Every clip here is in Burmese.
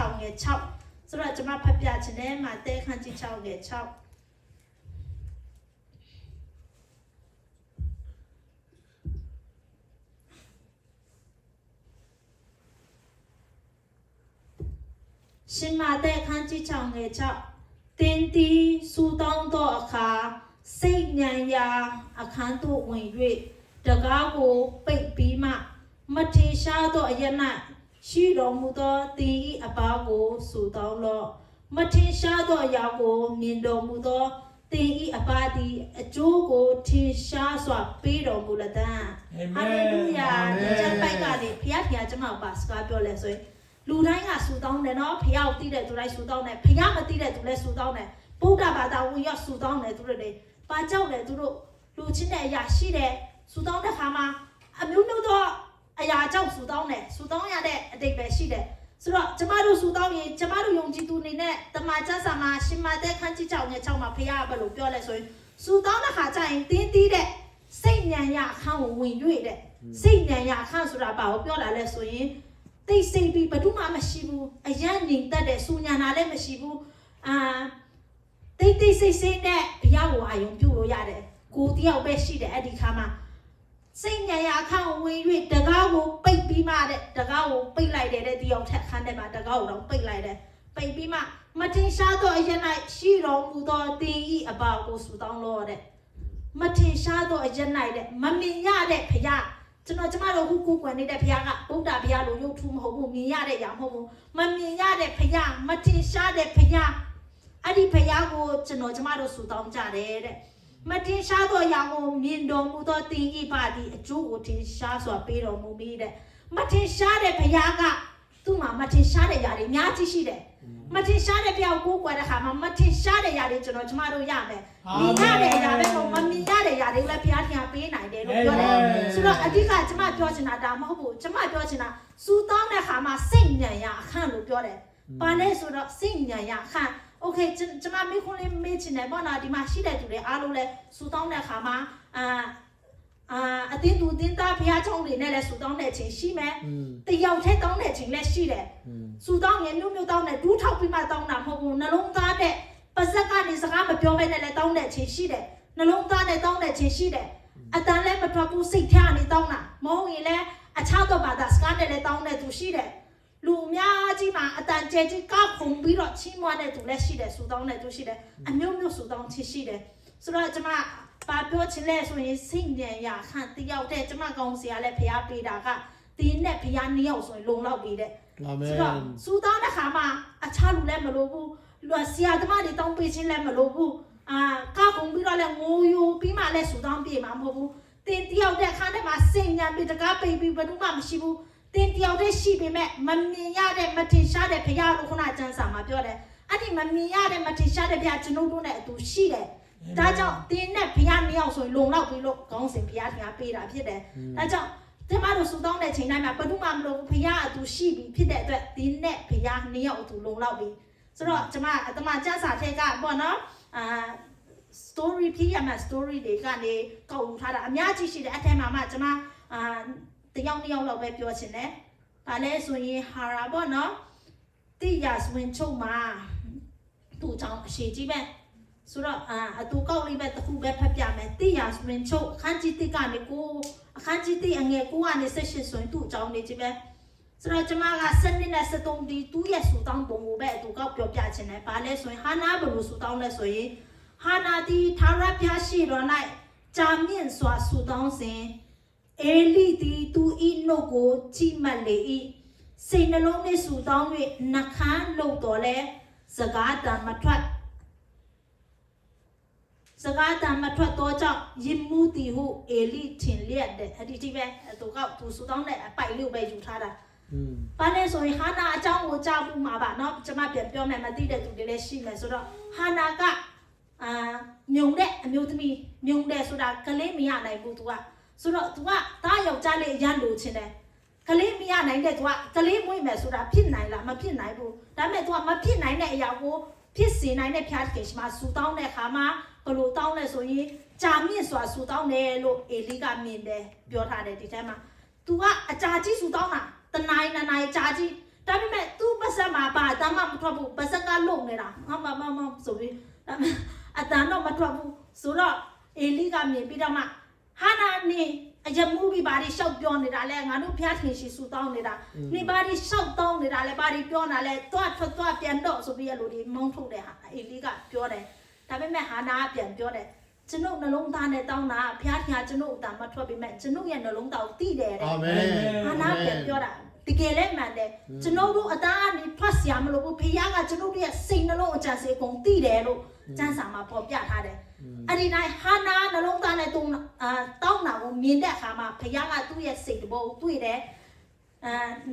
6ငယ်6ဆိုတော့ကျွန်မဖတ်ပြခြင်းနဲ့မာသဲခန်းကြီး6ငယ်6ရှင်မာသဲခန်းကြီး6ငယ်6တင်းတီစူတောင်းသောအခါစိတ်ဉာဏ်ရာအခန်းသို့ဝင်၍တကားကိုပိတ်ပြီးမှမထင်ရှားသောအရ၌ရှိတော်မူသောသင်၏အပါကိုစူတောင်းလော့မထင်ရှားသောအရာကိုမြင်တော်မူသောသင်၏အပါသည်အကျိုးကိုထင်ရှားစွာပေးတော်မူလတံဟာလေလုယာဒီချက်ပိုက်ကလေဖခင်ကျွန်မပါစကားပြောလဲဆိုရင်လူတိုင်းကစူတောင်းတယ်နော်ဖခင်ကိုသိတဲ့သူတိုင်းစူတောင်းတယ်ဖခင်မသိတဲ့သူလည်းစူတောင်းတယ်ဗုဒ္ဓဘာသာဝင်ရောက်စူတောင်းတယ်သူတို့တွေပါကြောက်တယ်သူတို့လူချင်းတဲ့အရာရှိတယ်စူတောင်းတဲ့ခါမှာအမျိုးမျိုးသောအရာကြောင့်စူတောင်းတယ်စူတောင်းရတဲ့အတိတ်ပဲရှိတယ်ဆိုတော့ကျမတို့စူတောင်းရင်ကျမတို့ယုံကြည်သူအနေနဲ့တမန်ကျမ်းစာမှာရှင်မာသဲခန်းကြီး6ငယ်6မှာဖခင်ကဘယ်လိုပြောလဲဆိုရင်စူတောင်းတဲ့ခါကျရင်တင်းတီးတဲ့စိတ်ဉာဏ်ရအခန်းကိုဝင်၍တဲ့စိတ်ဉာဏ်ရအခန်းဆိုတာဘာကိုပြောတာလဲဆိုရင်သိစိတ်ပြီးဘယ်သူမှမရှိဘူးအယံ့ငြိမ်သက်တဲ့စူညာနာလည်းမရှိဘူးတိတ်စိတ်နဲ့ဘုရားကိုအာယုံပြုလို့ရတယ်ကိုတယောက်ပဲရှိတယ်အဲ့ဒီခါမှာစိတ်ဉာဏ်ရအခန်းကိုဝင်၍တကားကိုပိတ်ပြီးမှတဲ့တကားကိုပိတ်လိုက်တယ်တဲ့ဒီအောင်ထက်ခန်းထဲမှာတကားကိုတော့ပိတ်လိုက်တယ်ပိတ်ပြီးမှမတင်ရှားသောအရာ၌ရှိတော်မူသောသင်၏အပါကိုစူတောင်းလို့တဲ့မတင်ရှားသောအရာ၌တဲ့မမြင်ရတဲ့ဘုရားကျမတို့ခုကိုယ်ကွယ်နေတဲ့ဘုရားကဗုဒ္ဓဘုရားလိုရုပ်ထုမဟုတ်ဘူးမြင်ရတဲ့အရာမဟုတ်ဘူးမမြင်ရတဲ့ဘုရားမတင်ရှားတဲ့ဘုရားအဲ့ဒီဘုရားကိုကျမတို့စူတောင်းကြတယ်တဲ့မတင်ရှားသောအရာကိုမြင်တော်မူသောသင်၏ပါသည်အကျိုးကိုတင်ရှားစွာပေးတော်မူပြီးတဲ့မတင်ရှားတဲ့ဘုရားကသူ့မှာမတင်ရှားတဲ့ຢာတွေအများကြီးရှိတယ်မတင်ရှားတဲ့ဘုရားကိုကိုယ်ကွယ်တဲ့ခါမှာမတင်ရှားတဲ့ຢာတွေကျမတို့ရမယ်မြင်ရတဲ့ຢာပဲမမြင်ရတဲ့ຢာတွေလည်းဘုရားတရားပေးနိုင်တယ်လို့ပြောတယ်ဆိုတော့အဓိကကျမပြောချင်တာဒါမဟုတ်ဘူးကျမပြောချင်တာစူတောင်းတဲ့ခါမှာစိတ်ဉာဏ်ရအခန့်လို့ပြောတယ်ဘာလဲဆိုတော့စိတ်ဉာဏ်ရအခန့်โอเคကျမမိခွန်းလေးမေးချင်တယ်ပေါ့နော်ဒီမှာရှိတဲ့သူတွေအားလုံးလဲစူတောင်းတဲ့ခါမှာအတင်းသူတင်းသားဘုရားကျောင်းတွေနဲ့လဲစူတောင်းတဲ့အချိန်ရှိမယ်တယောက်တည်းတောင်းတဲ့အချိန်လဲရှိတယ်စူတောင်းရင်မျိုးတောင်းတယ်ဒူးထောက်ပြီးမှတောင်းတာမဟုတ်ဘူးနှလုံးသားတဲ့ပါဇက်ကနေစကားမပြောဘဲနဲ့လဲတောင်းတဲ့အချိန်ရှိတယ်နှလုံးသားနဲ့တောင်းတဲ့အချိန်ရှိတယ်အတန်လဲမထွက်ဘူးစိတ်ထဲကနေတောင်းတာမဟုတ်ရင်လဲအခြားသောဘာသာစကားနဲ့လဲတောင်းတဲ့သူရှိတယ်လူများကြီးမှာအတန်ကျဲကြီးကခုန်ပြီးတော့ချီးမွမ်းတဲ့သူလည်းရှိတယ်စူတောင်းတဲ့သူရှိတယ်အမျိုးမျိုးစူတောင်းချရှိတယ်ဆိုတော့ကျမပါပြောချင်လဲဆိုရင်စိတ်ဉာဏ်ရခန့်တယောက်တည်းကျမကောင်းစရာလဲဖရားပေးတာကဒီနဲ့ဖရားနှစ်ယောက်ဆိုရင်လုံလောက်ပြီတဲ့အာမင်ဆိုတော့စူတောင်းတဲ့ခါမှာအခြားလူလည်းမလိုဘူးလူဆရာသမားတွေတောင်းပေးခြင်းလည်းမလိုဘူးကခုန်ပြီးတော့လဲငိုယိုပြီးမှလဲစူတောင်းပြေမှာမဟုတ်ဘူးတင်တယောက်တည်းခါတဲ့မှာစိတ်ဉာဏ်ပြီးတကားပိတ်ပြီးဘယ်သူမှမရှိဘူးတင်တယောက်တည်းရှိပေမဲ့မမြင်ရတဲ့မထင်ရှားတဲ့ဘုရားလို့ခုနကျမ်းစာမှာပြောတယ်အဲ့ဒီမမြင်ရတဲ့မထင်ရှားတဲ့ဘုရားကျွန်တော်တို့နဲ့အတူရှိတယ်ဒါကြောင့်တင်းနဲ့ဘုရားနှစ်ယောက်ဆိုရင်လုံလောက်ပြီးလို့ခေါင်းစဉ်ဘုရားတရားပေးတာဖြစ်တယ်ဒါကြောင့်ဒီမှာတို့စူတောင်းတဲ့ချိန်တိုင်းမှာဘယ်သူမှမလို့ဘုရားအတူရှိပြီးဖြစ်တဲ့အတွက်တင်းနဲ့ဘုရားနှစ်ယောက်အတူလုံလောက်ပြီးဆိုတော့ကျမအတမကျမ်းစာထဲကပေါ့နော်story ဖြစ်ရမှာ story တွေကနေကောက်ယူထားတာအများကြီးရှိတယ်အထက်မှာမှကျမတယောက်နှစ်ယောက်လောက်ပဲပြောချင်တယ်။ဒါလဲဆိုရင်ဟာရာပေါ့နော်။တိရစဝင်ချုပ်မှာသူ့ကြောင့်အရှိကြီးပဲ။ဆိုတော့အတူကောက်လေးပဲတစ်ခုပဲဖတ်ပြမယ်။တိရစဝင်ချုပ်အခန်းကြီး1ကနေ9အခန်းကြီး1အငယ်9ကနေ18ဆိုရင်သူ့ကြောင့်နေကြီးပဲ။ဆိုတော့ကျမက7နှစ်နဲ့73ဒီသူ့ရဲ့စူတောင်းပုံကိုပဲအတူကောက်ပြောပြချင်တယ်။ဘာလဲဆိုရင်ဟာနာဘလို့စူတောင်းလဲဆိုရင်ဟာနာဒီထာဝရဘုရားရှိတော်၌ကြာမြင့်စွာစူတောင်းစဉ်အေလိသည်သူဤနှုတ်ကိုကြည်မှတ်လေ၏စိတ်နှလုံးနှင့်ဆူတောင်း၍နှခမ်းလှုပ်တော်လဲစကားတန်မထွက်သောကြောင့်ယင်မှုသည်ဟုအေလိထင်လျက်တဲ့အဒီတိပဲသူဆူတောင်းတဲ့အပိုက်လေးပဲယူထားတာဘာလဲဆိုရင်ဟာနာအကြောင်းကိုကြားဖို့မှာပါเนาะကျွန်မပြန်ပြောမယ်မသိတဲ့သူတွေလည်းရှိမယ်ဆိုတော့ဟာနာကမြုံတဲ့အမျိုးသမီးမြုံတယ်ဆိုတာကလေးမရနိုင်ဘူးသူကဆိုတော့ तू ကသားယောက်ျားလေးရလို့ချင်းတယ်ကလေးမရနိုင်တဲ့ तू ကကလေးမွေးမယ်ဆိုတာဖြစ်နိုင်လားမဖြစ်နိုင်ဘူးဒါပေမဲ့ तू ကမဖြစ်နိုင်တဲ့အရာကိုဖြစ်စေနိုင်တဲ့ဖျားခင်မှာစူတောင်းတဲ့အခါမှာဘလို့တောင်းလဲဆိုရင်ကြာမြင့်စွာစူတောင်းတယ်လို့အေလိကမြင်တယ်ပြောထားတယ်ဒီထဲမှာ तू ကအကြာကြီးစူတောင်းတာတနိုင်ကြာကြီးဒါပေမဲ့ तू ပတ်စံမှာပါတ ထွက်ဘူးပါစကလုံနေတာမဆိုပြီးအတန်တော့မထွက်ဘူးဆိုတော့အေလိကမြင်ပြီးတော့မှဟာနာနေအယမူပြီးဘာတွေရှောက်ပြောနေတာလဲငါတို့ဖျားထင်ရှိဆူတောင်းနေတာနေဘာတွေရှောက်တောင်းနေတာလဲဘာတွေပြောနေတာလဲတွားထွက်တွားပြန်တော့ဆိုပြီးအဲ့လိုဒီမုန်းထုတ်တယ်ဟာအေလိကပြောတယ်ဒါပေမဲ့ဟာနာကပြန်ပြောတယ်ကျွန်ုပ်နှလုံးသားနဲ့တောင်းတာဖျားထင်ကျွန်ုပ်အတန်မထွက်ပြီးမဲ့ကျွန်ုပ်ရဲ့နှလုံးသားကိုတိတယ်တဲ့အာမင်ဟာနာပြန်ပြောတာတကယ်လဲမှန်တယ်ကျွန်ုပ်တို့အသားကနေထွက်เสียမလို့ဘူးဖျားကကျွန်ုပ်တို့ရဲ့စိတ်နှလုံးအကြံစီအကုန်တိတယ်လို့ကျမ်းစာမှာပေါ်ပြထားတယ်အဲ့ဒီတိုင်းဟာနာနှလုံးသားနဲ့တောင်းတာကိုမြင်တဲ့အခါမှာဖခင်ကသူ့ရဲ့စိတ်တဘောတွေ့တယ်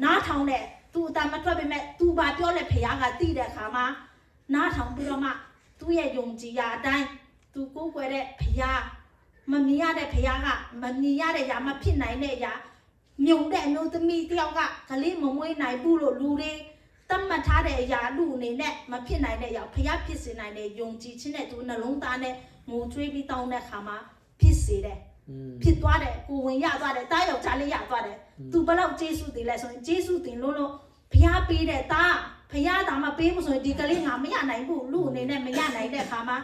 နားထောင်တဲ့သူအတန်မထွက်ပေမဲ့သူဘာပြောလဲဖခင်ကသိတဲ့အခါမှာနားထောင်ပြီးတော့မှသူ့ရဲ့ယုံကြည်ရာအတိုင်းသူကိုးကွယ်တဲ့ဖခင်မမြင်ရတဲ့ဖခင်ကမမြင်ရတဲ့ຢာမဖြစ်နိုင်တဲ့ຢာမြုံတဲ့အမျိုးသမီးတယောက်ကကလေးမမွေးနိုင်ဘူးလို့လူတွေတတ်မှတ်ထားတဲ့အရာလူအနေနဲ့မဖြစ်နိုင်တဲ့အရာဖခင်ဖြစ်စေနိုင်တဲ့ယုံကြည်ခြင်းနဲ့သူနှလုံးသားနဲ့ငိုကြွေးပြီးတောင်းတဲ့အခါမှာဖြစ်စေတယ်ဖြစ်သွားတယ်ကိုဝင်ရသွားတယ်တားယောက်ျားလေးရသွားတယ်သူဘလောက်ကျေးဇူးတင်လဲဆိုရင်ကျေးဇူးတင်လို့ဘုရားပေးတဲ့တားဘုရားဒါမှပေးမဆိုရင်ဒီကလေးငါမရနိုင်ဘူးလူအနေနဲ့မရနိုင်တဲ့အခါမှာ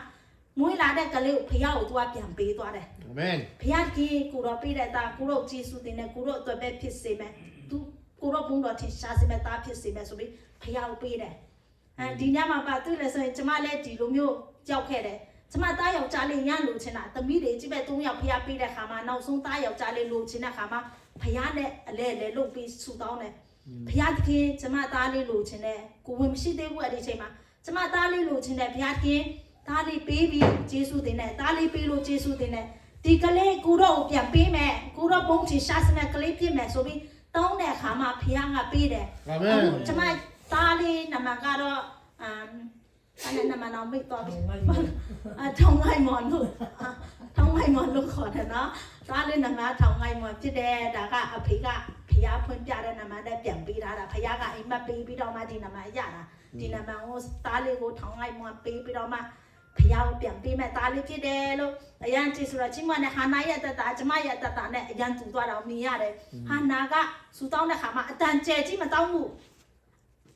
မွေးလာတဲ့ကလေးကိုဘုရားကိုသူကပြန်ပေးသွားတယ်အာမင်ဘုရားကြီးကိုတော့ပေးတဲ့တားကိုတော့ကျေးဇူးတင်တယ်ကိုတော့အတွက်ပဲဖြစ်စေမယ်သူကိုတော့ဘုံတော်ထင်ရှားစေမယ်တားဖြစ်စေမယ်ဆိုပြီးဘုရားကိုပေးတယ်ဒီညမှာပါတွေ့လဲဆိုရင်ကျမလည်းဒီလိုမျိုးကြောက်ခဲ့တယ်ကျမတားယောက်ျားလေးရလိုချင်တာသမီးတွေကြည့်ပဲ3ယောက်ဖျားပေးတဲ့ခါမှာနောက်ဆုံးတားယောက်ျားလေးလိုချင်တဲ့ခါမှာဖျားနဲ့အလဲလဲလုပ်ပြီးဆူတောင်းတယ်ဖျားသခင်ကျမသားလေးလိုချင်တယ်ကိုဝင်မရှိသေးဘူးအဲ့ဒီချိန်မှာကျမသားလေးလိုချင်တယ်ဖျားသခင်သားလေးပေးပြီးယေရှုတင်တယ်သားလေးပေးလို့ယေရှုတင်တယ်ဒီကလေးကိုတော့ပြန်ပေးမယ်ကိုတော့ဘုံချရှာစမဲ့ကလေးပြည့်မယ်ဆိုပြီးတောင်းတဲ့ခါမှာဖျားကပေးတယ်အာမင်ကျမသားလေးနမကတော့အဲ့နမနောင်မိတ်တော့ပြီထောင်းငိုင်းမွန်လို့ထောင်းငိုင်းမွန်လို့ခေါ်တယ်နော်သားလေးနမထောင်းငိုင်းမွန်ဖြစ်တယ်ဒါကအဖေကဖျားဖွင့်ပြတဲ့နမနဲ့ပြန်ပေးထားတာဖျားကအိမ်မက်ပေးပြီးတော့မှဒီနမရတာဒီနမကိုသားလေးကိုထောင်းငိုင်းမွန်ပေးပြီးတော့မှဖျားကိုပြန်ပေးမဲ့သားလေးဖြစ်တယ်လို့အရန်ကြည့်ဆိုတော့ချင်းမနဲ့ဟာနာရဲ့တတကျမရဲ့တတနဲ့အရန်တူသွားတော့မြင်ရတယ်ဟာနာကစူတောင်းတဲ့ခါမှာအတန်ကျဲကြီးမတောင်းဘူး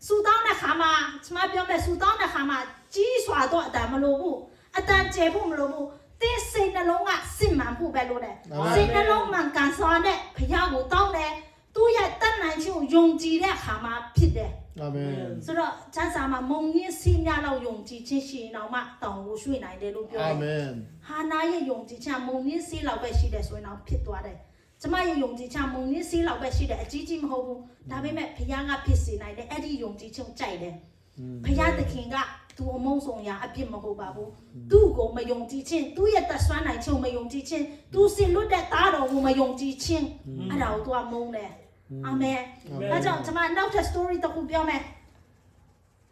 ဆူတောင်းတဲ့ခါမှာကျမပြောမယ်ဆူတောင်းတဲ့ခါမှာကြီးစွာတော့အတန်မလို့ဘူးအတန်ကျဲဖို့မလို့ဘူးတင်းစိတ်နှလုံးကစစ်မှန်ဖို့ပဲလို့တယ်စိတ်နှလုံးမှန်ကန်စွာနဲ့ဘုရားကိုတောင်းတယ်သူ့ရဲ့တတ်နိုင်ခြင်းကိုယုံကြည်တဲ့ခါမှာဖြစ်တယ်အာမင်ဆိုတော့ကျမ်းစာမှာမုံရင်းစီးများလောက်ယုံကြည်ခြင်းရှိရင်တော့မှတောင်းကိုရွှေ့နိုင်တယ်လို့ပြောတယ်အာမင်ဟာနာရဲ့ယုံကြည်ခြင်းမုံရင်းစီးလောက်ပဲရှိတယ်ဆိုရင်တော့ဖြစ်သွားတယ်ကျမရဲ့ယုံကြည်ချမုံနည်းစီးလောက်ပဲရှိတယ်အကြီးကြီးမဟုတ်ဘူးဒါပေမဲ့ဘုရားကဖြစ်စေနိုင်တယ်အဲ့ဒီယုံကြည်ခြင်းကြိုက်တယ်ဘုရားသခင်ကသူအမုန်းဆောင်ရာအပြစ်မဟုတ်ပါဘူးသူ့ကိုမယုံကြည်ခြင်းသူ့ရဲ့တဆွမ်းနိုင်ခြင်းမယုံကြည်ခြင်းသူစင်လွတ်တဲ့သားတော်ကိုမယုံကြည်ခြင်းအဲ့ဒါကိုသူကမုန်းတယ်အာမင်အဲကြောင့်ကျမနောက်ထပ် story တစ်ခုပြောမယ်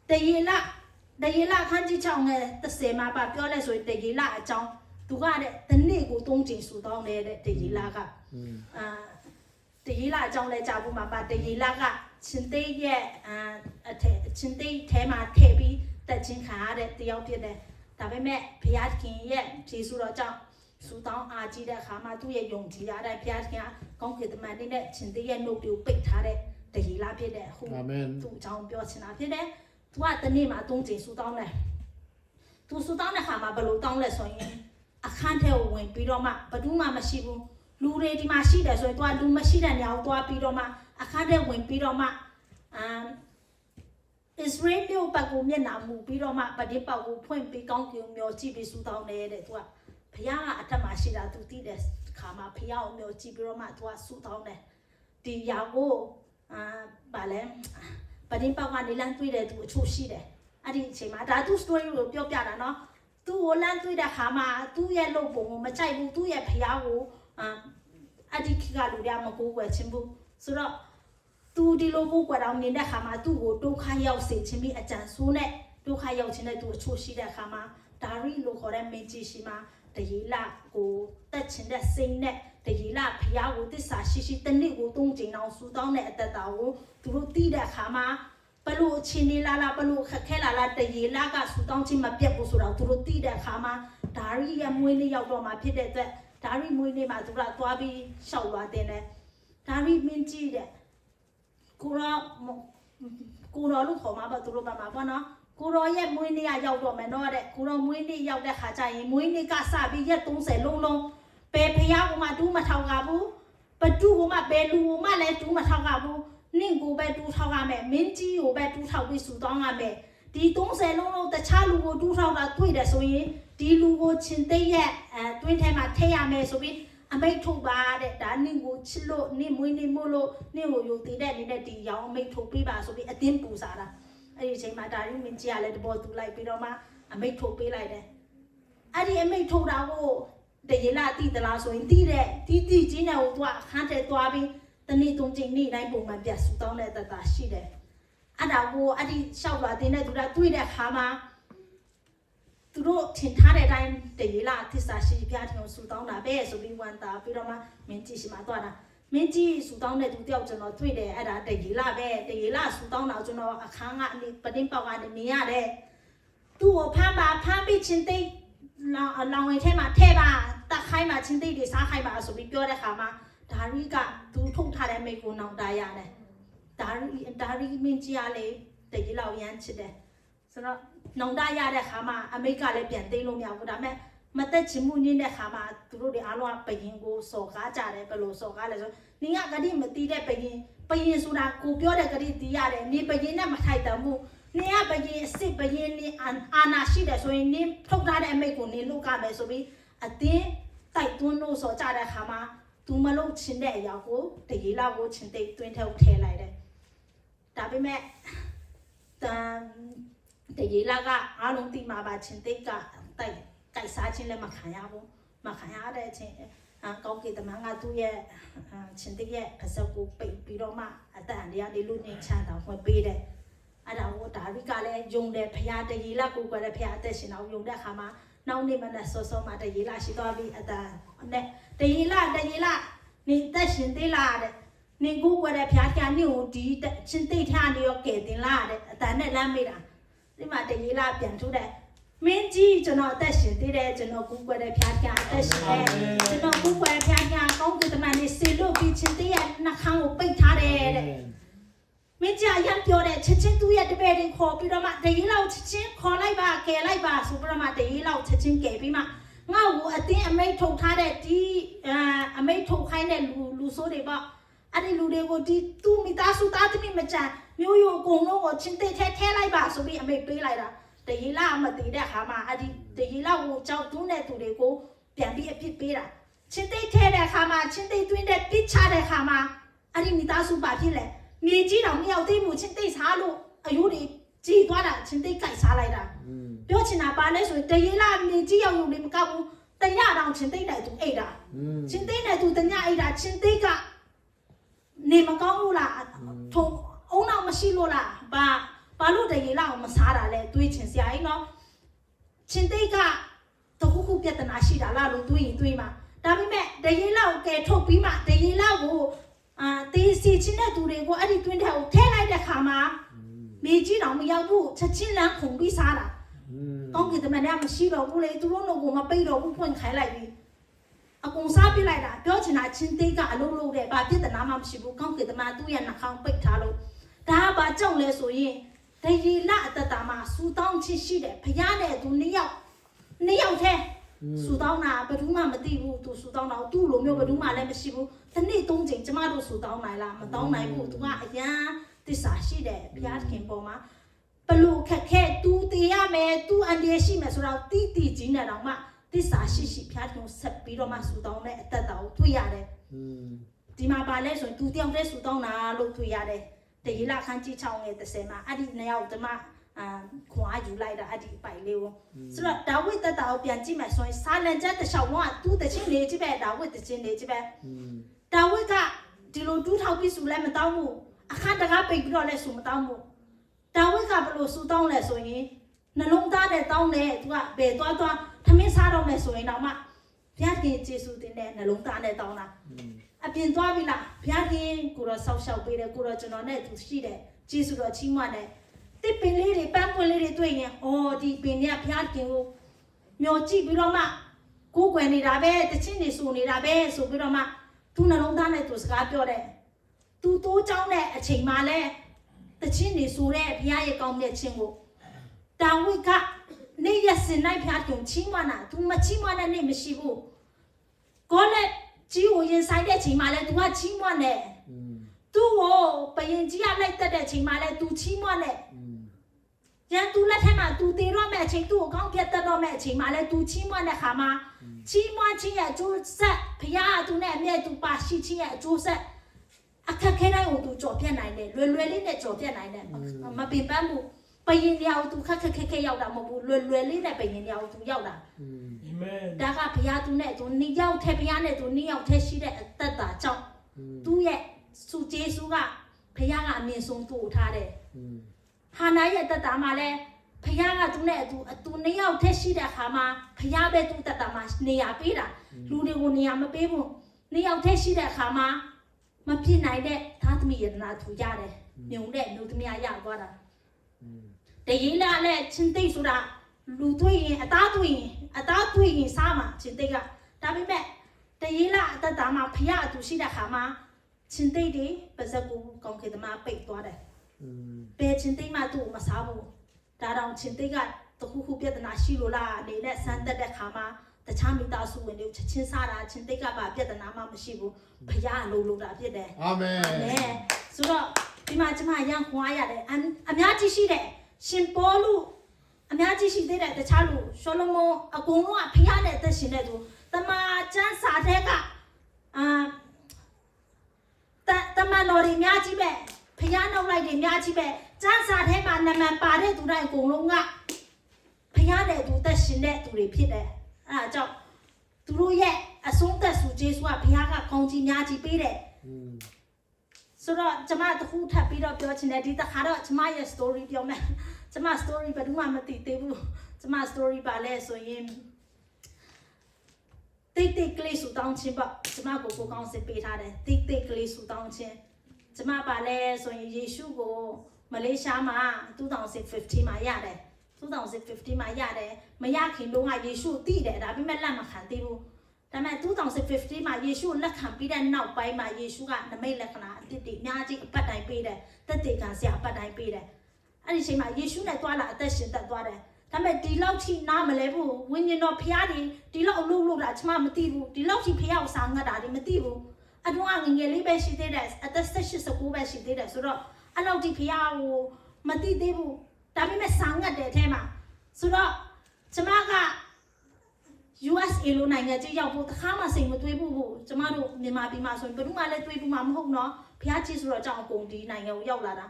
တရေလခန်းကြီးချောင်းနဲ့30မှာပါပြောလဲဆိုရင်တရေလအကြောင်းသူကတဲ့တနေ့ကို3ချိန်ဆူတောင်းနေတဲ့တရေလကတရေလအကြောင်းလဲကြားဖို့မှာပါတရေလကချင်းသိရဲ့ချင်းသိထဲမှာထည့်ပြီးတက်ချင်းခံရတဲ့တယောက်ဖြစ်တယ်ဒါပေမဲ့ဘုရားခင်ရဲ့ယေရှုတော်ကြောင့်ဆူတောင်းအားကြီးတဲ့အခါမှာသူ့ရဲ့ယုံကြည်ရတဲ့ဘုရားခင်ကကောင်းကင်တမန်နဲ့ချင်းသိရဲ့နှုတ်ကိုပိတ်ထားတဲ့တရေလဖြစ်တယ်ဟုတ်သူ့အကြောင်းပြောချင်တာဖြစ်တယ်သူကတနေ့မှာ3ချိန်ဆူတောင်းတယ်သူဆူတောင်းတဲ့အခါမှာဘယ်လိုတောင်းလဲဆိုရင်အခန်းထဲကိုဝင်ပြီးတော့မှဘယ်သူမှမရှိဘူးလူတွေဒီမှာရှိတယ်ဆိုရင်သူကလူမရှိတဲ့နေရာကိုသွားပြီးတော့မှအခန်းထဲဝင်ပြီးတော့မှIsrael မြို့ပတ်ကိုမျက်နှာမူပြီးတော့မှဗဒိပောက်ကိုဖွင့်ပြီးကောင်းကင်မျောကြည့်ပြီးဆူတောင်းနေတဲ့သူကဘုရားကအထက်မှာရှိတာသူသိတဲ့ခါမှာဘုရားကိုမျောကြည့်ပြီးတော့မှသူကဆူတောင်းတယ်ဒီရာကိုဗာလဲဗဒိပောက်ကနေလမ်းတွေ့တဲ့သူအချို့ရှိတယ်အဲ့ဒီအချိန်မှာဒါသူ story ကိုပြောပြတာနော်သူ့ကိုလမ်းတွေ့တဲ့ခါမှာသူ့ရဲ့လုပ်ပုံကိုမကြိုက်ဘူးသူ့ရဲ့ဖျားကိုအဒီခိကလူတွေကမကိုးကွယ်ခြင်းဘူးဆိုတော့သူဒီလိုကိုးကွယ်တော့နေတဲ့ခါမှာသူ့ကိုဒုက္ခရောက်စေခြင်းပြီးအကြံဆိုးနဲ့ဒုက္ခရောက်ခြင်းနဲ့သူအချို့ရှိတဲ့ခါမှာဒါရီလို့ခေါ်တဲ့မင်းကြီးရှိမှာတရေလကိုတက်ချင်တဲ့စိတ်နဲ့တရေလဖျားကိုတစ္ဆာရှိရှိတနေ့ကို3ချိန်အောင်ဆူတောင်းတဲ့အတ္တတာကိုသူတို့သိတဲ့ခါမှာဘလို့အချင်းလေးလာဘလို့ခက်ခဲလာတရေလကဆူတောင်းခြင်းမပြတ်ဘူးဆိုတော့သူတို့သိတဲ့အခါမှာဒါရီရဲ့မွေးနေ့ရောက်တော့မှဖြစ်တဲ့အတွက်ဒါရီမွေးနေ့မှာသူကသွားပြီးရှောက်သွားတယ်ဒါရီမင်းကြီးတဲ့ကို ကိုတော်လို့ခေါ်မှာပေါ့သူတို့ဘာမှာပေါ့နော်ကိုတော်ရဲ့မွေးနေ့ရောက်တော့မယ်နော်တဲ့ကိုတော်မွေးနေ့ရောက်တဲ့ခါကျရင်မွေးနေ့ကစပြီးရက်30လုံးဘယ်ဖျားကမှတူးမထောက်ကဘူးဘတူကမှဘယ်လူကမှလည်းတူးမထောက်ကဘူးနင့်ကိုပဲတူးထောက်ရမယ်မင်းကြီးကိုပဲတူးထောက်ပြီးစုတောင်းရမယ်ဒီ30လုံးတခြားလူကိုတူးထောက်တာတွေ့တယ်ဆိုရင်ဒီလူကိုချင်းသိရဲ့တွင်းထဲမှာထည့်ရမယ်ဆိုပြီးအမိတ်ထုတ်ပါတဲ့ဒါနင့်ကိုချစ်လို့နင့်မွေးနေ့မို့လို့နင့်ကိုယူတည်တဲ့နေတဲ့ဒီရောင်အမိတ်ထုတ်ပေးပါဆိုပြီးအတင်းပူစားတာအဲ့ဒီအချိန်မှာဒါရင်းမင်းကြီးကလည်းတဘောတူလိုက်ပြီးတော့မှအမိတ်ထုတ်ပေးလိုက်တယ်အဲ့ဒီအမိတ်ထုတ်တာကိုတရေလာတိတလားဆိုရင်တိတဲ့တိကြီးနဲ့ဟိုသူကအခန်းထဲသွားပြီးတနေ့3ချိန်နေ့တိုင်းပုံမှန်ပြတ်ဆူတောင်းတဲ့တတာရှိတယ်အဲ့ဒါကိုအဲ့ဒီလျှောက်လာတဲ့သူကတွေ့တဲ့ခါမှာသူတို့ထင်ထားတဲ့အတိုင်းတရေလာသစ္စာရှိပြထင်ဆူတောင်းတာပဲဆိုပြီးဝန်တာပြီးတော့မှမင်းကြီးရှိမှသွားတာမင်းကြီးဆူတောင်းတဲ့သူတယောက်ကျွန်တော်တွေ့တယ်အဲ့ဒါတရေလာပဲတရေလာဆူတောင်းတာကျွန်တော်အခန်းကပတင်းပေါက်ကနေမြင်ရတယ်သူ့ကိုဖမ်းပြီးချင်းသိလောင်ဝင်ထဲမှာထဲပါတက်ခိုင်းမှာချင်းသိတွေစားခိုင်းပါဆိုပြီးပြောတဲ့ခါမှာဒါရီကသူထုတ်ထားတဲ့မိကိုနောင်တရတယ်ဒါရီမင်းကြီးကလည်းတရေလောက်ရမ်းချစ်တယ်ဆိုတော့နောင်တရတဲ့ခါမှာအမိကလည်းပြန်သိမ်းလို့မရဘူးဒါပေမဲ့မသက်ချင်မှုညင်းတဲ့ခါမှာသူတို့တွေအားလုံးကပရင်ကိုစော်ကားကြတယ်ဘယ်လိုစော်ကားလဲဆိုနင်ကဂတိမတီးတဲ့ပရင်ဆိုတာကိုပြောတဲ့ဂတိတီးရတယ်နင်ပရင်နဲ့မထိုက်တမှုနင်ကပရင်အစ်စ်ပရင်နင်အာနာရှိတယ်ဆိုရင်နင်ထုတ်ထားတဲ့အမိကိုနင်လုပ်ကြမယ်ဆိုပြီးအတင်းတိုက်တွန်းလို့စော်ကြတဲ့ခါမှာသူမလုပ်ချင်တဲ့အရာကိုတရေလောက်ကိုချင်းသိတွင်းထဲကိုထည့်လိုက်တယ်ဒါပေမဲ့တရေလာကအားလုံးတိမှာပါချင်းသိကတိုက်ကြိုက်စားချင်းလည်းမခံရဘူးမခံရတဲ့အချိန်ကောင်းကင်တမန်ကသူ့ရဲ့ချင်းသိရဲ့အစကိုပိတ်ပြီးတော့မှအတန်တရားလေးလူငင်းချမ်းတာဖွင့်ပေးတယ်အဲ့ဒါကိုဒါရီကလည်းယုံတယ်ဖရာတရေလာကိုကွယ်တဲ့ဖရာအသက်ရှင်အောင်ယုံတဲ့အခါမှာနောက်နေ့မနဲ့စောစောမှတရေလာရှိသွားပြီးအတန်နဲ့တရေလာနေသက်ရှင်သေးလားတဲ့နေကိုကွယ်တဲ့ဖရာကနင့်ကိုဒီချင်းသိထားနေရောကဲတင်လားတဲ့အတန်နဲ့လမ်းမေးတာဒီမှာတရေလာပြန်ထုတ်တယ်မင်းကြီးကျွန်တော်အသက်ရှင်သေးတယ်ကျွန်တော်ကူးကွယ်တဲ့ဖျားကအသက်ရှင်တယ်ကျွန်တော်ကူးကွယ်ဖျားကကောင်းကင်တမန်လေးဆေလို့ပြီးချင်းတည်းရဲ့နှာခေါင်းကိုပိတ်ထားတယ်တဲ့မင်းကြီးရမ်းပြောတယ်ချက်ချင်းသူ့ရဲ့တပည့်တွေခေါ်ပြီးတော့မှတရေလောက်ချက်ချင်းခေါ်လိုက်ပါကယ်လိုက်ပါဆိုပြီးတော့မှတရေလောက်ချက်ချင်းကယ်ပြီးမှငါ့ကိုအတင်းအမိတ်ထုတ်ထားတဲ့ဒီအမိတ်ထုတ်ခိုင်းတဲ့လူဆိုးတွေပေါ့အဲ့ဒီလူတွေကိုဒီသူ့မိသားစုသားသမီးမကြံမျိုးရိုးအကုန်လုံးကိုချင်းသိထဲလိုက်ပါဆိုပြီးအမိတ်ပေးလိုက်တာတရေလာမတည်တဲ့ခါမှာအဲ့ဒီတရေလာကိုကြောက်တွန်းတဲ့သူတွေကိုပြန်ပြီးအပြစ်ပေးတာချင်းသိထဲတဲ့ခါမှာချင်းသိတွင်းတဲ့ပြစ်ချတဲ့ခါမှာအဲ့ဒီမိသားစုပါဖြစ်လေမြေကြီးတောင်မြောက်သိမှုချင်းသိစားလို့အယိုးတွေကြီးသွားတာချင်းသိကြိုက်စားလိုက်တာပြောချင်တာပါလဲဆိုရင်တရေလာမြေကြီးရောက်ရုံနဲ့မကောက်ဘူးတညတောင်ချင်းသိတဲ့သူအိတ်တာချင်းသိတဲ့သူတညအိတ်တာချင်းသိကနေမကောင်းလို့လားထုံအုံနောက်မရှိလို့လားဘာလို့တရေလောက်မစားတာလဲတွေးချင်စရာကြီးနော်ချင်းသိကတခုခုပြဿနာရှိတာလားလို့တွေးရင်တွေးမှာဒါပေမဲ့တရေလောက်ကဲထုတ်ပြီးမှတရေလောက်ကိုတေးစီချင်းတဲ့သူတွေကိုအဲ့ဒီတွင်းထဲကိုထည့်လိုက်တဲ့ခါမှာမြေကြီးတောင်မရောက်ဘူးချက်ချင်းလမ်းခုန်ပြီးစားတာကောင်းကင်တမန်ကမရှိတော့ဘူးလေသူတို့တို့ကမပိတ်တော့ဘူးဖွင့်ခိုင်းလိုက်ပြီအကုန်စားပြလိုက်တာပြောချင်တာချင်းသိကအလုံးလုံးတဲ့ဘာပြဿနာမှမရှိဘူးကောင်းကင်တမန်သူ့ရဲ့နှာခေါင်းပိတ်ထားလို့ဒါကဘာကြောင့်လဲဆိုရင်တရေလအတ္တတာမှာစူတောင်းချင်းရှိတယ်ဖျားတဲ့သူနှစ်ယောက်ထဲစူတောင်းတာဘယ်သူမှမသိဘူးသူစူတောင်းတော့သူ့လိုမျိုးဘယ်သူမှလည်းမရှိဘူးတစ်နေ့3ချိန်ကျမတို့စူတောင်းနိုင်လားမတောင်းနိုင်ဘူးသူကအရန်သစ္စာရှိတယ်ဘုရားခင်ပေါ်မှာဘလို့ခက်ခဲသူတည်ရမယ်သူအန္တရာယ်ရှိမယ်ဆိုတော့တီးကြီးနေတော့မှသစ္စာရှိဘုရားခင်ဆက်ပြီးတော့မှစူတောင်းတဲ့အတ္တတာကိုတွေ့ရတယ်ဒီမှာပါလဲဆိုရင်သူတယောက်တည်းစူတောင်းတာလို့တွေ့ရတယ်တရေလာခန်းကြီး6ငယ်30မှာအဲ့ဒီနှစ်ယောက်တမခွာယူလိုက်တာအဲ့ဒီပိုင်လေးကိုဆိုတော့ဒါဝိတ္တတာကိုပြန်ကြည့်မယ်ဆိုရင်စာလံကျက်တစ်လျှောက်လုံးကသူ့တချင်းလေးကြီးပဲဒါဝိတ္တချင်းလေးကြီးပဲဒါဝိကဒီလိုတူးထောက်ပြီးစူလဲမတောင်းဘူးအခါတကားပိတ်ပြီးတော့လဲစူမတောင်းဘူးဒါဝိကဘလို့စူတောင်းလဲဆိုရင်နှလုံးသားနဲ့တောင်းတယ်သူကဘယ်သွားထမင်းစားတော့မယ်ဆိုရင်တော့မှဘုရားခင်ကျေးဇူးတင်တဲ့နှလုံးသားနဲ့တောင်းတာအပြင်သွားပြီလားဘုရားခင်ကိုတော့ဆောက်ရှောက်ပေးတယ်ကိုတော့ကျွန်တော်နဲ့သူရှိတယ်ကျေးဇူးတော်ချီးမွမ်းတယ်တစ်ပင်လေးတွေပန်းပွင့်လေးတွေတွေ့ရင်အော်ဒီပင်တွေကဘုရားခင်ကိုမျောကြည့်ပြီးတော့မှကိုယ်ကွယ်နေတာပဲတချင်းနေဆိုနေတာပဲဆိုပြီးတော့မှသူနှလုံးသားနဲ့သူစကားပြောတယ်သူတိုးကြောင်းတဲ့အချိန်မှလဲ တချင်းနေဆိုတဲ့ဘုရားရဲ့ကောင်းမြတ်ခြင်းကိုတာဝိကနေရစင်နိုင်ဘုရားကိုချီးမွမ်းတာသူမချီးမွမ်းတဲ့နေ့မရှိဘူးကိုလည်းကြီးကိုရင်ဆိုင်တဲ့ချိန်မှာလဲ तू ကချီးမွမ်းတယ်သူ့ကိုပရင်ကြီးကလိုက်တက်တဲ့ချိန်မှာလဲ तू ချီးမွမ်းတယ်ရန် तू လက်ထက်မှာ तू တည်တော့မဲ့အချိန် तू ကိုကောင်းပြတ်တက်တော့မဲ့အချိန်မှာလဲ तू ချီးမွမ်းတဲ့ခါမှာချီးမွမ်းခြင်းရဲ့အကျိုးဆက်ဘုရားက तू နဲ့အမြဲ तू ပါရှိခြင်းရဲ့အကျိုးဆက်အခက်ခဲတိုင်းကို तू ကြော်ပြတ်နိုင်တယ်လွယ်လွယ်လေးနဲ့ကြော်ပြတ်နိုင်တယ်မပင်ပန်းဘူးပရင်တရားကို तू ခက်ခက်ရောက်တာမဟုတ်ဘူးလွယ်လွယ်လေးနဲ့ပရင်တရားကို तू ရောက်တာအာမင်ဒါကဘုရား तू နဲ့ तू နှစ်ယောက်ထဲဘုရားနဲ့ तू နှစ်ယောက်ထဲရှိတဲ့အသက်တာကြောင့် तू ရဲ့စုကျေးဇူးကဘုရားကအမြင့်ဆုံးသူ့ကိုထားတယ်ဟာနာရဲ့သက်တာမှာလဲဘုရားက तू နဲ့ तू နှစ်ယောက်ထဲရှိတဲ့အခါမှာဘုရားပဲ तू သက်တာမှာနေရာပေးတာလူတွေကိုနေရာမပေးဘူးနှစ်ယောက်ထဲရှိတဲ့အခါမှာမဖြစ်နိုင်တဲ့သာသမီယတနာထူကြတယ်မြုံတဲ့လူသမီးရသွားတာတရေလာလဲချင်းသိဆိုတာလူတွေ့ရင်အသားတွေ့ရင်စားမှာချင်းသိကဒါပေမဲ့တရေလာအသက်တာမှာဖျားသူရှိတဲ့ခါမှာချင်းသိတွေပါဇက်ကူကောင်းခေတမပိတ်သွားတယ်ဘယ်ချင်းသိမှသူ့မစားဘူးဒါတောင်ချင်းသိကတခုခုပြဿနာရှိလို့လားအနေနဲ့စမ်းတက်တဲ့ခါမှာတခြားမိသားစုဝင်တွေချက်ချင်းစားတာချင်းသိကပါပြဿနာမှမရှိဘူးဖျားလို့တာဖြစ်တယ်အာမင်ဆိုတော့ဒီမှာကျမရန်ခွာရတယ်အများကြီးရှိတယ်ရှင်ပေါလုအများကြီးရှိသေးတယ်တခြားလူရှောလမုန်အကုန်လုံးကဖျားတဲ့အသက်ရှင်တဲ့သူတမန်ကျမ်းစာထဲကတမန်တော်တွေအများကြီးပဲဖျားနှုတ်လိုက်တွေအများကြီးပဲကျမ်းစာထဲမှာနာမည်ပါတဲ့သူတိုင်းအကုန်လုံးကဖျားတဲ့သူသက်ရှင်တဲ့သူတွေဖြစ်တယ်အဲဒါကြောင့်သူတို့ရဲ့အဆုံးသက်စုဂျေဆုကဘုရားကကောင်းကြီးများကြီးပေးတယ်ဆိုတော့ကျမတခုထပ်ပြီးတော့ပြောချင်တယ်ဒီတစ်ခါတော့ကျမရဲ့ story ပြောမယ်ကျမ story ဘယ်သူမှမသိသေးဘူးကျမ story ပါလဲဆိုရင်တိတ်ကလေးဆူတောင်းခြင်းပေါ့ကျမကိုကောင်းစစ်ပေးထားတယ်တိတ်ကလေးဆူတောင်းခြင်းကျမပါလဲဆိုရင်ယေရှုကိုမလေးရှားမှာ2015မှာရတယ်2015မှာရတယ်မရခင်တုန်းကယေရှုသိတယ်ဒါပေမဲ့လက်မခံသေးဘူးဒါပေမဲ့2015မှာယေရှုလက်ခံပြီးတဲ့နောက်ပိုင်းမှာယေရှုကနမိတ်လက္ခဏာအသစ်တွေအများကြီးအပတ်တိုင်းပေးတယ်သက်သေခံစရာအပတ်တိုင်းပေးတယ်အဲ့ဒီအချိန်မှာယေရှုနဲ့တွာလာအသက်ရှင်သက်သွားတယ်ဒါပေမဲ့ဒီလောက်ထိနားမလဲဘူးဝိညာဉ်တော်ဖျားတယ်ဒီလောက်အလုပ်လုပ်တာကျွန်မမသိဘူးဒီလောက်ထိဖျားကိုစာငတ်တာဒီမသိဘူးအတော့ငငယ်လေးပဲရှိသေးတယ်အသက်19ပဲရှိသေးတယ်ဆိုတော့အဲ့လောက်ထိဖျားကိုမသိသေးဘူးဒါပေမဲ့စာငတ်တဲ့အထဲမှာဆိုတော့ကျွန်မကUSA လိုနိုင်ငံကြီးရောက်ဖို့တခါမှစိတ်မတွေးဘူးကျမတို့မြန်မာပြည်မှာဆိုရင်ဘယ်သူမှလည်းတွေးဘူးမှမဟုတ်နော်ဖျားကြီးဆိုတော့ကြောင့်အကုန်ဒီနိုင်ငံကိုရောက်လာတာ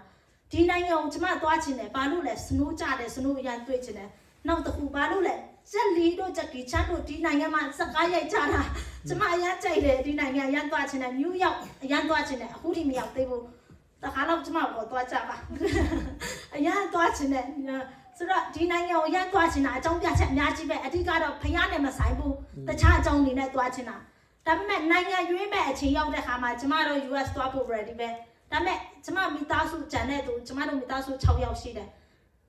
ဒီနိုင်ငံကိုကျမသွားချင်တယ်ဘာလို့လဲစနိုးကြတယ်စနိုးအရန်တွေ့ချင်တယ်နောက်တစ်ခုဘာလို့လဲရက်လီတို့ဂျက်ကီချန်တို့ဒီနိုင်ငံမှာစကားရိုက်ကြတာကျမအရန်ကြိုက်တယ်ဒီနိုင်ငံအရန်သွားချင်တယ်နယူးယောက်အရန်သွားချင်တယ်အခုထိမရောက်သေးဘူးတခါတော့ကျမကိုသွားကြပါအရန်သွားချင်တယ်ဆိုတော့ဒီနိုင်ငံကိုရန်သွားချင်တာအကြောင်းပြချက်အများကြီးပဲအဓိကတော့ဖယားနဲ့မဆိုင်ဘူးတခြားအကြောင်းတွေနဲ့သွားချင်တာဒါပေမဲ့နိုင်ငံရွေးမဲ့အချိန်ရောက်တဲ့ခါမှာကျမတို့ US သွားဖို့ ready ပဲဒါပေမဲ့ကျမမိသားစုဂျန်တဲ့သူကျမတို့မိသားစု6ယောက်ရှိတယ်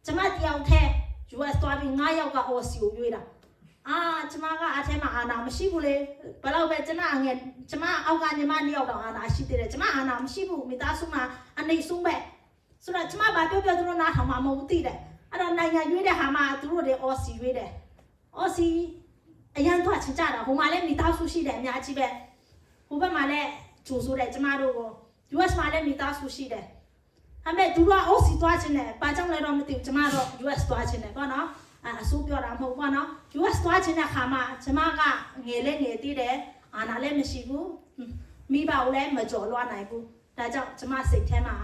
ကျမတယောက်ထဲ US သွားပြီး9ယောက်က OC ကိုရွေးတာကျမကအထဲမှာအာနာမရှိဘူးလေဘယ်တော့ပဲကျမအောက်ကညီမ2ယောက်တော့အာနာရှိသေးတယ်ကျမအာနာမရှိဘူးမိသားစုမှာအနေဆုံးပဲဆိုတော့ကျမဘာပြောသူတို့နားထောင်မှာမဟုတ်သိတယ်အဲ့တော့နိုင်ငံရွေးတဲ့ဟာမှာသူတို့တွေ OC ရွေးတယ် OC အရန်သွားချင်ကြတာဟိုမှာလည်းမိသားစုရှိတယ်အများကြီးပဲဟိုဘက်မှာလည်းဂျိုဆိုတယ်ကျမတို့ကို US မှာလည်းမိသားစုရှိတယ်ဒါပေမဲ့သူတို့က OC သွားချင်တယ်ဘာကြောင့်လဲတော့မသိဘူးကျမတော့ US သွားချင်တယ်ပေါ့နော်အဆိုးပြောတာမဟုတ်ပေါ့နော် US သွားချင်တဲ့ခါမှာကျမကငယ်လေးငယ်သေးတယ်အာနာလည်းမရှိဘူးမိဘကိုလည်းမကြော်လွှားနိုင်ဘူးဒါကြောင့်ကျမစိတ်ထဲမှာ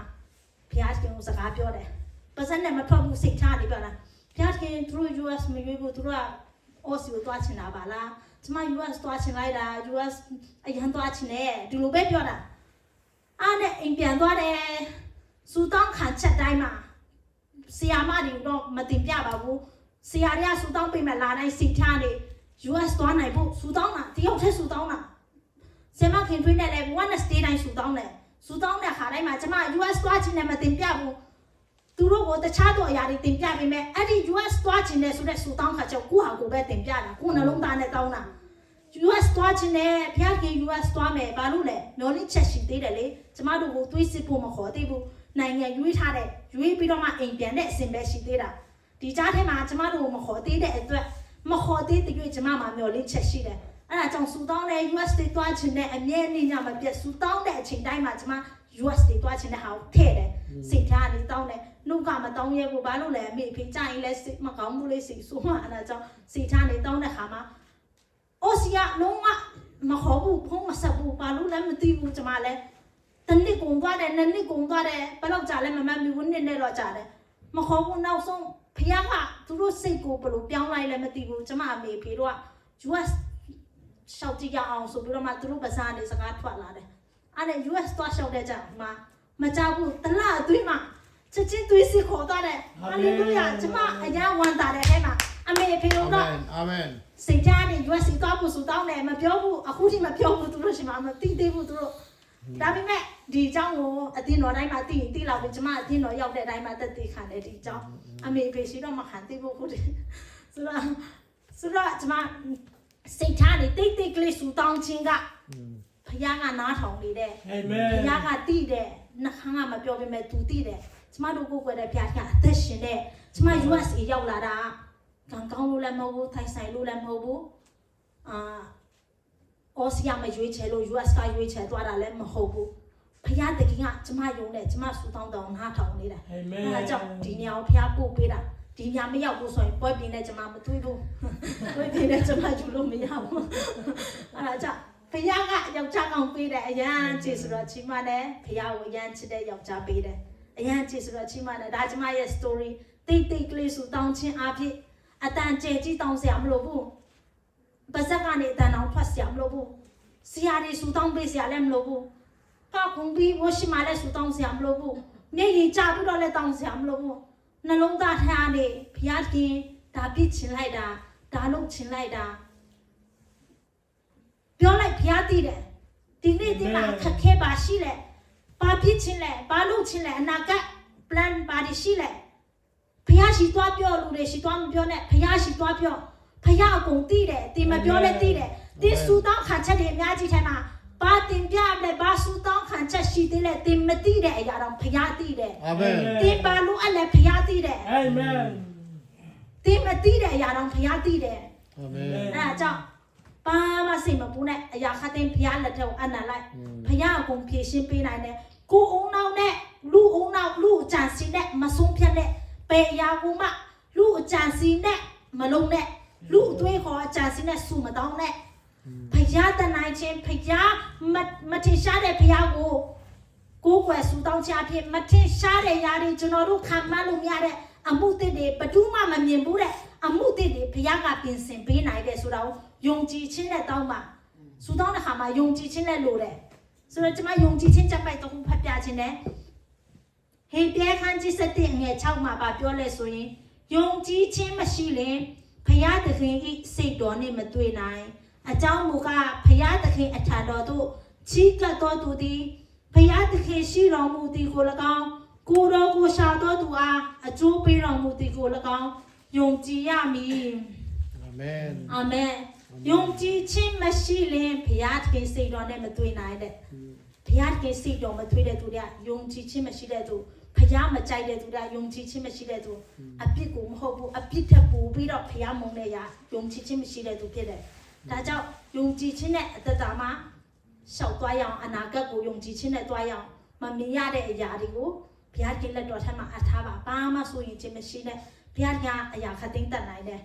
ဘုရားရှင်ကိုစကားပြောတယ်ပါစံနဲ့မထွက်ဘူးစိတ်ချတယ်ပြောတာဘုရားရှင်သူတို့ US မရွေးဘူးသူတို့က OC ကိုသွားချင်တာပါလားကျမ US သွားချင်လိုက်တာ US အရန်သွားချင်တယ်ဒီလိုပဲပြောတာအားနဲ့အိမ်ပြန်သွားတယ်စူတောင်းခံချက်တိုင်းမှာဆီယာမတွေတော့မတင်ပြပါဘူးဆီယာတွေကစူတောင်းပေးမှလာတိုင်းစိတ်ထားနေ US သွားနိုင်ဖို့စူတောင်းတာတယောက်တည်းစူတောင်းတာဆင်မခင်ထွေးနဲ့လည်း one stay တိုင်းစူတောင်းတယ်စူတောင်းတဲ့ခါတိုင်းမှာကျမ US သွားချင်တယ်မတင်ပြဘူးသူတို့ကိုတခြားတော့အရာတွေတင်ပြပေးမယ်အဲ့ဒီ US သွားချင်တယ်ဆိုတဲ့စူတောင်းခါကျကိုဟာကိုပဲတင်ပြတာကိုနှလုံးသားနဲ့တောင်းတာ US သွားချင်တယ်ဖျားခင် US သွားမယ်ဘာလို့လဲမျောလင့်ချက်ရှိသေးတယ်လေကျမတို့ကိုတွေးစစ်ဖို့မခေါ်သေးဘူး နိုင်ငံရွေးထားတဲ့ရွေးပြီးတော့မှအိမ်ပြန်တဲ့အစဉ်ပဲရှိသေးတာဒီကြားထဲမှာကျမတို့မခေါ်သေးတဲ့အတွက်မခေါ်သေးတဲ့တွေ့ကျမမှာမျော်လင့်ချက်ရှိတယ်အဲ့ဒါကြောင့်စူတောင်းတဲ့ US တွေတွားချင်တဲ့အမြဲတမ်းညမပြတ်စူတောင်းတဲ့အချိန်တိုင်းမှာကျမ US တွေတွားချင်တဲ့ဟာကိုထည့်တယ်စိတ်ထားနေတောင်းတယ်နှုတ်ကမတောင်းရဲဘူးဘာလို့လဲအမေဖေးကြရင်လဲစိတ်မကောင်းဘူးလေစိတ်ဆိုးမှအဲ့ဒါကြောင့်စိတ်ထားနေတောင်းတဲ့ခါမှာအိုစီယာလုံးဝမခေါ်ဘူးဖုံးမဆက်ဘူးဘာလို့လဲမသိဘူးကျမလဲတနစ်ကုန်သွားတယ်နှစ်နှစ်ကုန်သွားတယ်ဘယ်တော့ကြာလဲမမှန်ဘူးဝန်းနှစ်နဲ့တော့ကြာတယ်မခေါ်ဘူးနောက်ဆုံးဖခင်ကသူတို့စိတ်ကိုဘယ်လိုပြောင်းလိုက်လဲမသိဘူးကျမအမေဖေတို့က US ရှောက်ကြည့်ရအောင်ဆိုပြီးတော့မှသူတို့ပါစားနေစကားထွက်လာတယ်အဲ့ဒါ US သွားရှောက်တဲ့ကြောင့်မကြောက်ဘူးတလအတွင်းမှာချက်ချင်းသွေးစီခေါ်သွားတယ်ဟာလေလုယာကျမအရန်ဝမ်းသာတယ်အဲ့မှာအမေဖေတို့ကအာမင်စိတ်ထားနေ US သွားဖို့ဆိုတောင်းတယ်မပြောဘူးအခုထိမပြောဘူးသူတို့ရှင်မသိသေးဘူးသူတို့ဒါပေမဲ့ဒီအကြောင်းကိုအတင်းတော်တိုင်းမှာသိလာပြီကျမအတင်းတော်ရောက်တဲ့အတိုင်းမှာတက်သေးခံတယ်ဒီအကြောင်းအမေဖေရှိတော့မခံသေးဘူးခုတည်းဆိုတော့ကျမစိတ်ထားနေတိတ်တိတ်ကလေးဆူတောင်းခြင်းကဖခင်ကနားထောင်နေတဲ့အာမင်ဖခင်ကတည်တယ်နှခမ်းကမပြောပေမဲ့သူတည်တယ်ကျမတို့ကိုယ်ွယ်တဲ့ဖခင်ကအသက်ရှင်တဲ့ကျမ USA ရောက်လာတာကံကောင်းလို့လည်းမဟုတ်ဘူးထိုင်ဆိုင်လို့လည်းမဟုတ်ဘူးအော်စီယာမရွေးချယ်လို့ US ကရွေးချယ်သွားတာလည်းမဟုတ်ဘူးဖခင်တခင်ကကျမယုံတယ်ကျမဆူတောင်းတောင်းနားထောင်နေတာအဲဒါကြောင့်ဒီညောင်ဖခင်ပို့ပေးတာဒီညမရောက်ဘူးဆိုရင်ပွဲပြင်းနဲ့ကျမမတွေးဘူးပွဲပြင်းနဲ့ကျမယူလို့မရဘူးအဲဒါကြောင့်ဖခင်ကယောက်ျားကောင်းပေးတယ်အရန်ချစ်ဆိုတော့ချီမနဲ့ဖခင်ကိုအရန်ချစ်တဲ့ယောက်ျားပေးတယ်အရန်ချစ်ဆိုတော့ချီမနဲ့ဒါကျမရဲ့ story တိတ်တိတ်ကလေးဆူတောင်းခြင်းအဖြစ်အတန်ကျဲကြီးတောင်းစရာမလိုဘူးပါဇက်ကနေအတန်အောင်ထွက်စရာမလိုဘူးဆရာတွေဆူတောင်းပေးစရာလည်းမလိုဘူးကောက်ကုန်ပြီးဝရှိမလည်းဆူတောင်းစရာမလိုဘူးမျက်ရည်ကျပြီးတော့လည်းတောင်းစရာမလိုဘူးနှလုံးသားထားနေဘုရားခင်ဒါပြစ်ချင်လိုက်တာဒါလုပ်ချင်လိုက်တာပြောလိုက်ဘုရားသိတယ်ဒီနေ့ဒီမှာခက်ခဲပါရှိလဲဘာပြစ်ချင်လဲဘာလုပ်ချင်လဲအနာဂတ် plan ဘာတွေရှိလဲဘုရားရှိသွားပြောလူတွေရှိသွားမပြောနဲ့ဘုရားရှိသွားပြောဘုရားအကုန်သိတယ်တင်မပြောလဲသိတယ်ဒီစူတောင်းခံချက်တွေအများကြီးထဲမှာဘာတင်ပြလဲဘာစူတောင်းခံချက်ရှိသေးလဲတင်မသိတဲ့အရာတော့ဘုရားသိတယ်အာမင်တင်ပါလို့အဲ့လဲဘုရားသိတယ်အာမင်တင်မသိတဲ့အရာတော့ဘုရားသိတယ်အာမင်အဲ့ဒါကြောင့်ဘာမှစိတ်မပူနဲ့အရာခတ်တဲ့ဘုရားလက်ထက်ကိုအနံလိုက်ဘုရားအကုန်ဖြည့်ရှင်းပေးနိုင်တယ်ကိုအုံနောက်နဲ့လူအုံနောက်လူအကြံစီနဲ့မဆုံးဖြတ်နဲ့ပယ်ရာကူမှလူအကြံစီနဲ့မလုံးနဲ့လူအသွေးခေါ်အကြံစီနဲ့စူမတောင်းနဲ့ဖယားတနိုင်ချင်းဖယားမထင်ရှားတဲ့ဖယားကိုကိုယ်ွယ်ဆူတောင်းချဖြစ်မထင်ရှားတဲ့ຢာတွေကျွန်တော်တို့ခံမှန်းလို့မရတဲ့အမှုတွေဘယ်သူမှမမြင်ဘူးတဲ့အမှုတွေဖယားကပြင်ဆင်ပေးနိုင်တယ်ဆိုတာကိုယုံကြည်ခြင်းနဲ့တောင်းပါဆူတောင်းတဲ့ခါမှာယုံကြည်ခြင်းနဲ့လို့တယ်ဆိုတော့ကျွန်မယုံကြည်ခြင်းချက်ပိုက်တစ်ခုဖတ်ပြခြင်းနဲ့ဟေပြဲခန်းကြီး7ငွေ6မှာပါပြောလဲဆိုရင်ယုံကြည်ခြင်းမရှိရင်ဖယားသခင်ဤစိတ်တော်နဲ့မတွေ့နိုင်အကြောင်းမူကားဖယားသခင်အထံတော်သို့ချီးကပ်တော်သူသည်ဖယားသခင်ရှိတော်မူသည်ကို၎င်းကိုတော်ကိုရှာတော်သူအားအကျိုးပေးတော်မူသည်ကို၎င်းယုံကြည်ရမည်အာမင်အာမင်ယုံကြည်ခြင်းမရှိရင်ဖယားသခင်စိတ်တော်နဲ့မတွေ့နိုင်တဲ့ဖယားသခင်စိတ်တော်မတွေ့တဲ့သူတွေကယုံကြည်ခြင်းမရှိတဲ့သူဖယားမကြိုက်တဲ့သူတွေကယုံကြည်ခြင်းမရှိတဲ့သူအပြစ်ကိုမဟုတ်ဘူးအပြစ်ထပ်ပူပြီးတော့ဖယားမုန်းတဲ့ရာယုံကြည်ခြင်းမရှိတဲ့သူဖြစ်တယ်ဒါကြောင့်ယုံကြည်ခြင်းနဲ့အတ္တတာမှာရှောက်သွားရအောင်အနာဂတ်ကိုယုံကြည်ခြင်းနဲ့သွားရအောင်မမြင်ရတဲ့အရာတွေကိုဘုရားခင်လက်တော်ထက်မှာအထားပါဘာမှဆိုရင်ခြင်းမရှိနဲ့ဘုရားကအရာခတ်သိမ်းတတ်နိုင်တယ်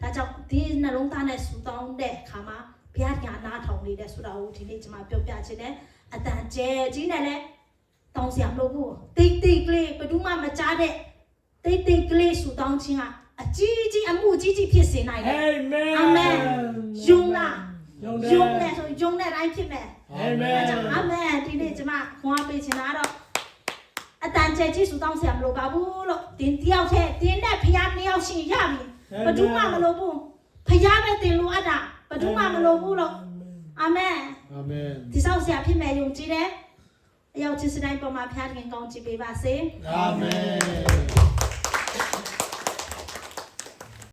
ဒါကြောင့်ဒီနှလုံးသားနဲ့ဆူတောင်းတဲ့အခါမှာဘုရားကနားထောင်နေတယ်ဆိုတာကိုဒီနေ့ကျွန်မပြောပြခြင်းနဲ့အတန်ကျဲကြီးနဲ့လည်းတောင်းစရာမလိုဘူးတိတ်တိတ်ကလေးဘယ်သူမှမကြားတဲ့တိတ်တိတ်ကလေးဆူတောင်းခြင်းကအကြီးကြီးအမှုကြီးကြီးဖြစ်စေနိုင်တယ်အာမင်ယုံလားယုံနဲ့ဆိုယုံတဲ့တိုင်းဖြစ်မယ်အာမင်အာမင်ဒီနေ့ကျွန်မခွန်အားပေးချင်တာတော့အတန်ကျဲကြီးဆူတောင်းစရာမလိုပါဘူးလို့တင်တယောက်တည်းတင်တဲ့ဖခင်နှစ်ယောက်ရှိရပြီဘယ်သူမှမလိုဘူးဖခင်ပဲတင်လို့အပ်တာဘယ်သူမှမလိုဘူးလို့အာမင်အာမင်ဒီဆောက်စရာဖြစ်မယ်ယုံကြည်တယ်အယောက်ချင်းစတိုင်းပေါ်မှာဖခင်ကောင်းချီးပေးပါစေအာမင်